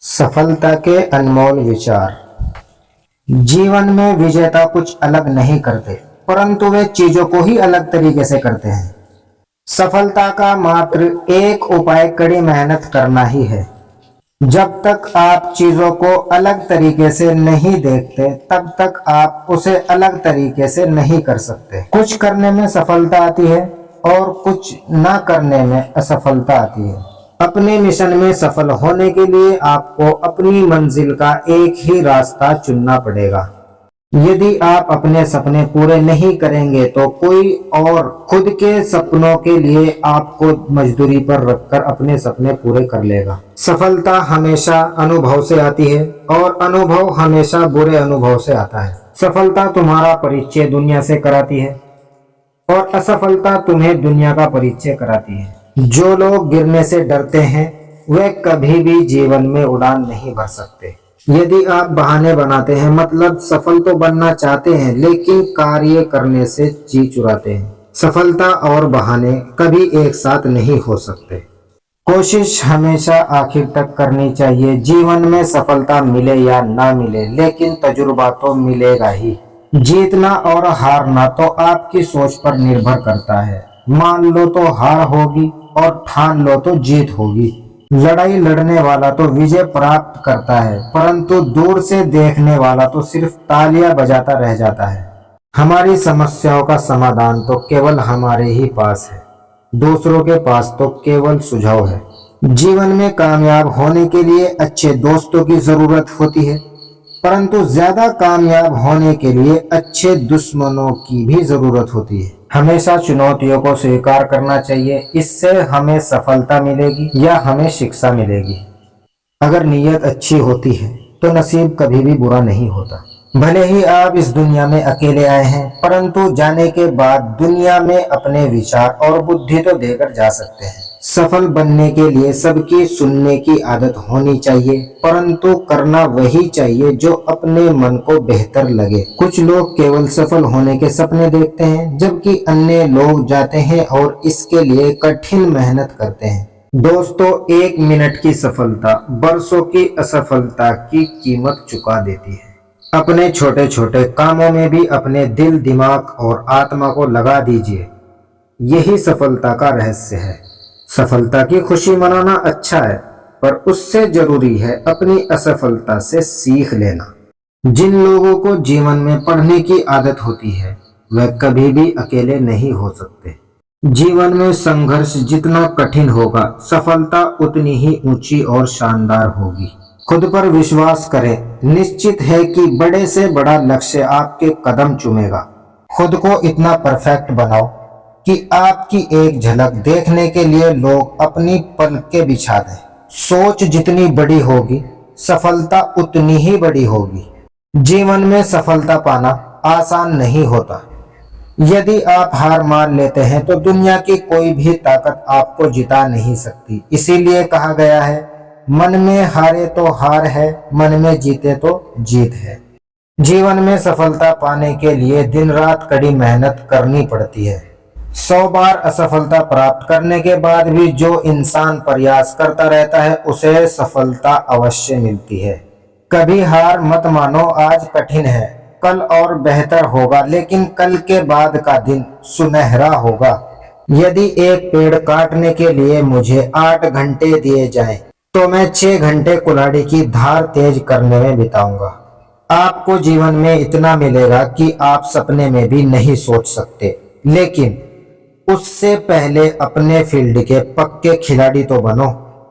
सफलता के अनमोल विचार। जीवन में विजेता कुछ अलग नहीं करते, परंतु वे चीजों को ही अलग तरीके से करते हैं। सफलता का मात्र एक उपाय कड़ी मेहनत करना ही है। जब तक आप चीजों को अलग तरीके से नहीं देखते, तब तक आप उसे अलग तरीके से नहीं कर सकते। कुछ करने में सफलता आती है और कुछ ना करने में असफलता आती है। अपने मिशन में सफल होने के लिए आपको अपनी मंजिल का एक ही रास्ता चुनना पड़ेगा। यदि आप अपने सपने पूरे नहीं करेंगे तो कोई और खुद के सपनों के लिए आपको मजदूरी पर रखकर अपने सपने पूरे कर लेगा। सफलता हमेशा अनुभव से आती है और अनुभव हमेशा बुरे अनुभव से आता है। सफलता तुम्हारा परिचय दुनिया से कराती है और असफलता तुम्हें दुनिया का परिचय कराती है। जो लोग गिरने से डरते हैं वे कभी भी जीवन में उड़ान नहीं भर सकते। यदि आप बहाने बनाते हैं, मतलब सफल तो बनना चाहते हैं लेकिन कार्य करने से जी चुराते हैं। सफलता और बहाने कभी एक साथ नहीं हो सकते। कोशिश हमेशा आखिर तक करनी चाहिए। जीवन में सफलता मिले या ना मिले, लेकिन तजुर्बा तो मिलेगा ही। जीतना और हारना तो आपकी सोच पर निर्भर करता है। मान लो तो हार होगी और ठान लो तो जीत होगी। लड़ाई लड़ने वाला तो विजय प्राप्त करता है, परंतु दूर से देखने वाला तो सिर्फ तालियां बजाता रह जाता है। हमारी समस्याओं का समाधान तो केवल हमारे ही पास है, दूसरों के पास तो केवल सुझाव है। जीवन में कामयाब होने के लिए अच्छे दोस्तों की जरूरत होती है, परंतु ज्यादा कामयाब होने के लिए अच्छे दुश्मनों की भी जरूरत होती है। हमेशा चुनौतियों को स्वीकार करना चाहिए, इससे हमें सफलता मिलेगी या हमें शिक्षा मिलेगी। अगर नीयत अच्छी होती है तो नसीब कभी भी बुरा नहीं होता। भले ही आप इस दुनिया में अकेले आए हैं, परंतु जाने के बाद दुनिया में अपने विचार और बुद्धि तो देकर जा सकते हैं। सफल बनने के लिए सबकी सुनने की आदत होनी चाहिए, परंतु करना वही चाहिए जो अपने मन को बेहतर लगे। कुछ लोग केवल सफल होने के सपने देखते हैं, जबकि अन्य लोग जाते हैं और इसके लिए कठिन मेहनत करते हैं। दोस्तों, 1 मिनट की सफलता बरसों की असफलता की कीमत चुका देती है। अपने छोटे छोटे कामों में भी अपने दिल, दिमाग और आत्मा को लगा दीजिए। यही सफलता का रहस्य है। सफलता की खुशी मनाना अच्छा है, पर उससे जरूरी है अपनी असफलता से सीख लेना। जिन लोगों को जीवन में पढ़ने की आदत होती है वह कभी भी अकेले नहीं हो सकते। जीवन में संघर्ष जितना कठिन होगा, सफलता उतनी ही ऊंची और शानदार होगी। खुद पर विश्वास करें, निश्चित है कि बड़े से बड़ा लक्ष्य आपके कदम चूमेगा। खुद को इतना परफेक्ट बनाओ कि आपकी एक झलक देखने के लिए लोग अपनी पलकें बिछा दें। सोच जितनी बड़ी होगी, सफलता उतनी ही बड़ी होगी। जीवन में सफलता पाना आसान नहीं होता। यदि आप हार मान लेते हैं तो दुनिया की कोई भी ताकत आपको जिता नहीं सकती। इसीलिए कहा गया है, मन में हारे तो हार है, मन में जीते तो जीत है। जीवन में सफलता पाने के लिए दिन रात कड़ी मेहनत करनी पड़ती है। 100 बार असफलता प्राप्त करने के बाद भी जो इंसान प्रयास करता रहता है उसे सफलता अवश्य मिलती है। कभी हार मत मानो। आज कठिन है, कल और बेहतर होगा, लेकिन कल के बाद का दिन सुनहरा होगा। यदि एक पेड़ काटने के लिए मुझे 8 घंटे दिए जाएं, तो मैं 6 घंटे कुल्हाड़ी की धार तेज करने में बिताऊंगा। आपको जीवन में इतना मिलेगा कि आप सपने में भी नहीं सोच सकते, लेकिन उससे पहले अपने फील्ड के पक्के खिलाड़ी तो बनो।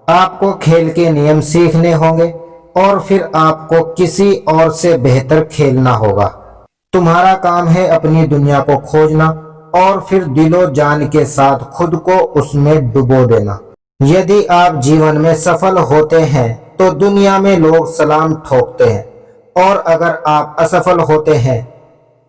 आपको खेल के नियम सीखने होंगे और फिर आपको किसी और से बेहतर खेलना होगा। तुम्हारा काम है अपनी दुनिया को खोजना और फिर दिलो जान के साथ खुद को उसमें डुबो देना। यदि आप जीवन में सफल होते हैं तो दुनिया में लोग सलाम ठोकते हैं, और अगर आप असफल होते हैं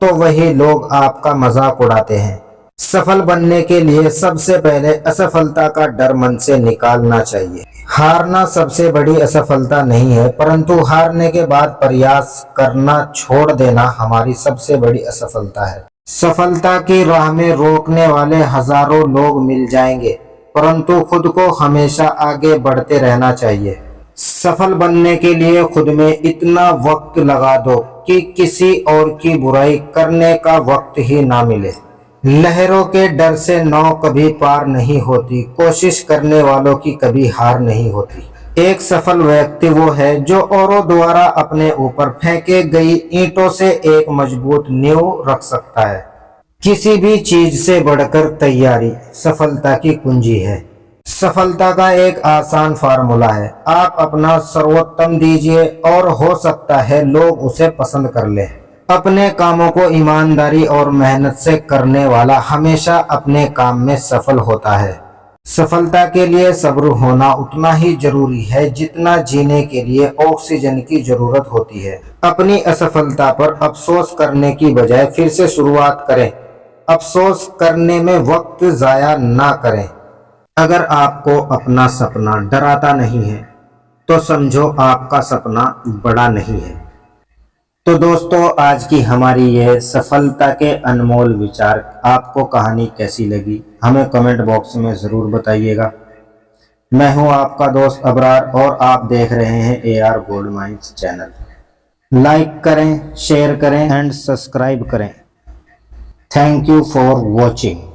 तो वही लोग आपका मजाक उड़ाते हैं। सफल बनने के लिए सबसे पहले असफलता का डर मन से निकालना चाहिए। हारना सबसे बड़ी असफलता नहीं है, परंतु हारने के बाद प्रयास करना छोड़ देना हमारी सबसे बड़ी असफलता है। सफलता की राह में रोकने वाले हजारों लोग मिल जाएंगे, परंतु खुद को हमेशा आगे बढ़ते रहना चाहिए। सफल बनने के लिए खुद में इतना वक्त लगा दो कि किसी और की बुराई करने का वक्त ही ना मिले। लहरों के डर से नाव कभी पार नहीं होती, कोशिश करने वालों की कभी हार नहीं होती। एक सफल व्यक्ति वो है जो औरों द्वारा अपने ऊपर फेंके गई ईंटों से एक मजबूत नींव रख सकता है। किसी भी चीज से बढ़कर तैयारी सफलता की कुंजी है। सफलता का एक आसान फार्मूला है, आप अपना सर्वोत्तम दीजिए और हो सकता है लोग उसे पसंद कर ले। अपने कामों को ईमानदारी और मेहनत से करने वाला हमेशा अपने काम में सफल होता है। सफलता के लिए सब्र होना उतना ही जरूरी है जितना जीने के लिए ऑक्सीजन की जरूरत होती है। अपनी असफलता पर अफसोस करने की बजाय फिर से शुरुआत करें। अफसोस करने में वक्त जाया ना करें। अगर आपको अपना सपना डराता नहीं है तो समझो आपका सपना बड़ा नहीं है। तो दोस्तों, आज की हमारी यह सफलता के अनमोल विचार आपको कहानी कैसी लगी हमें कमेंट बॉक्स में ज़रूर बताइएगा। मैं हूं आपका दोस्त अबरार और आप देख रहे हैं AR gold mines channel. Like करें, शेयर करें एंड सब्सक्राइब करें। Thank you for watching.